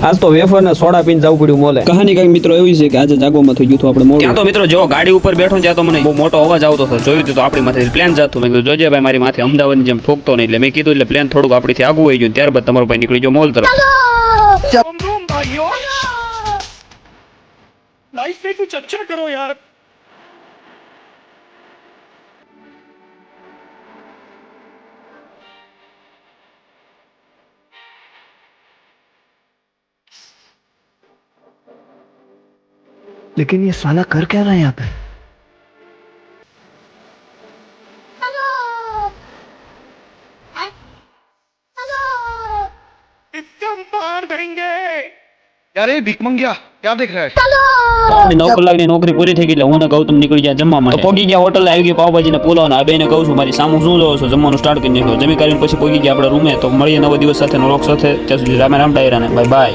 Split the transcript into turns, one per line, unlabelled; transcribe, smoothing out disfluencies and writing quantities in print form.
આજ તો વેફર ને સોડા પીને જવું પડ્યું મોલે. કહાની કઈક મિત્રો એવી છે કે આજે જાગવામાં થઈ ગયું હતું આપણે મોડું. ત્યાં તો મિત્રો જો ગાડી ઉપર બેઠો ત્યાં તો મને બહુ મોટો અવાજ આવતો હતો. જોયું તો આપણી માથે પ્લેન જતું. મેં કીધું જોજે ભાઈ મારી માથે અમદાવાદની જેમ ઠોકતો નહીં. એટલે મેં કીધું એટલે પ્લેન થોડુંક આપણીથી આગું વહી ગયું. ત્યારબાદ તમારો ભાઈ નીકળી ગયો મોલ તરફ.
लाइफ में कुछ अच्छा करो यार.
लेकिन ये साला कर क्या रहा है यहाँ पे?
इसको मार देंगे.
यार ये भीख मंगिया क्या देख रहा है?
9 કલાકની નોકરી પૂરી થઈ ગઈ એટલે હું ને ગૌતમ નીકળી ગયા જમવા માટે. પહોંચી ગયા હોટલ આવી ગઈ પાવભાજી ને પુલાવ ને. આ બેને કહું છું મારી સામું શું જોવો છો, જમવાનું સ્ટાર્ટ કરી નાખ્યો. જમી કરીને પછી પહોંચી ગયા આપણે રૂમે. તો મળીએ નવા દિવસ સાથે, નવો લોક સાથે. ત્યાં સુધી રામે રામ ડાયરા ને બાય બાય.